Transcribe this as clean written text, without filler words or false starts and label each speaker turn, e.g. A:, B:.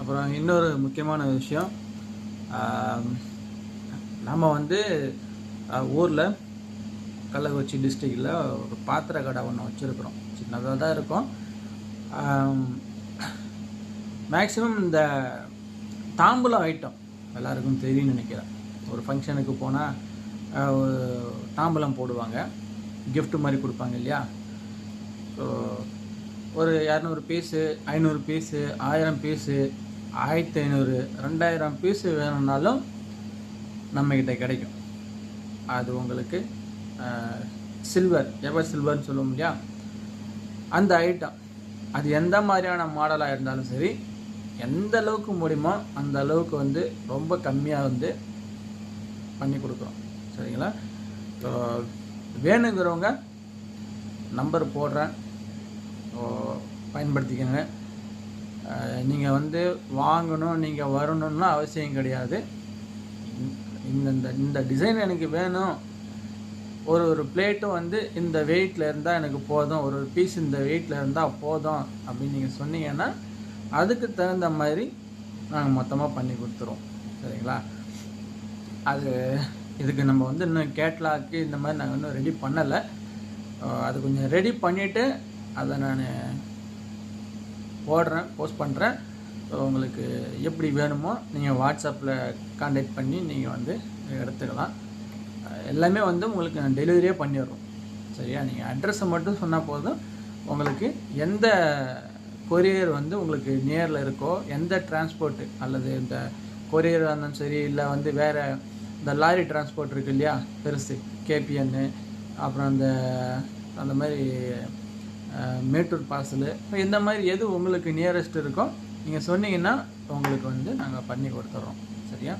A: அப்புறம் இன்னொரு முக்கியமான விஷயம், நம்ம வந்து ஊரில் கள்ளக்குறிச்சி டிஸ்ட்ரிக்டில் ஒரு பாத்திர கடை ஒன்று வச்சுருக்குறோம். சின்னதாக தான் இருக்கும். மேக்ஸிமம் இந்த தாம்பூலம் ஐட்டம் எல்லாருக்கும் தெரியும்னு நினைக்கிறேன். ஒரு ஃபங்க்ஷனுக்கு போனால் தாம்பூலம் போடுவாங்க, gift மாதிரி கொடுப்பாங்க இல்லையா. ஸோ ஒரு 200 பீஸு, 500 பீஸு, 1000 பீஸு, 1500, 2000 பீஸு வேணும்னாலும் நம்மக்கிட்ட கிடைக்கும். அது உங்களுக்கு சில்வர், எவர் சில்வர்னு சொல்லுவோம் இல்லையா, அந்த ஐட்டம் அது எந்த மாதிரியான மாடலாக இருந்தாலும் சரி, எந்த அளவுக்கு முடியுமோ அந்த அளவுக்கு வந்து ரொம்ப கம்மியாக வந்து பண்ணி கொடுக்குறோம். சரிங்களா? ஸோ வேணுங்கிறவங்க நம்பர் போடுறேன், பயன்படுத்திக்கோங்க. நீங்கள் வந்து வாங்கணும், நீங்கள் வரணும்னா அவசியம் கிடையாது. இந்த டிசைன் எனக்கு வேணும், ஒரு பிளேட்டும் வந்து இந்த வெயிட்டில் இருந்தால் எனக்கு போதும், ஒரு பீஸ் இந்த வெயிட்டில் இருந்தால் போதும் அப்படின்னு நீங்கள் சொன்னீங்கன்னா அதுக்கு தகுந்த மாதிரி நாங்கள் மொத்தமாக பண்ணி கொடுத்துருவோம். சரிங்களா? இதுக்கு நம்ம வந்து இன்னும் கேட்லாக்கு இந்த மாதிரி நாங்கள் இன்னும் ரெடி பண்ணலை. அது கொஞ்சம் ரெடி பண்ணிவிட்டு அதை நான் போஸ்ட் பண்ணுறேன். ஸோ உங்களுக்கு எப்படி வேணுமோ நீங்கள் வாட்ஸ்அப்பில் கான்டாக்ட் பண்ணி நீங்கள் வந்து எடுத்துக்கலாம். எல்லாமே வந்து உங்களுக்கு நான் டெலிவரியே பண்ணிடுறோம். சரியா? நீங்கள் அட்ரஸை மட்டும் சொன்னால் போதும். உங்களுக்கு எந்த கொரியர் வந்து உங்களுக்கு நியரில் இருக்கோ, எந்த டிரான்ஸ்போர்ட்டு அல்லது இந்த கொரியர் இருந்தாலும் சரி, இல்லை வந்து வேறு இந்த லாரி டிரான்ஸ்போர்ட் இருக்குது இல்லையா, பெருசு கேபிஎன்னு, அப்புறம் அந்த மாதிரி மேட்டூர் பார்சலு, இந்த மாதிரி எது உங்களுக்கு நியரஸ்ட் இருக்கோ நீங்கள் சொன்னீங்கன்னா உங்களுக்கு வந்து நாங்கள் பண்ணி கொடுத்துட்றோம். சரியா?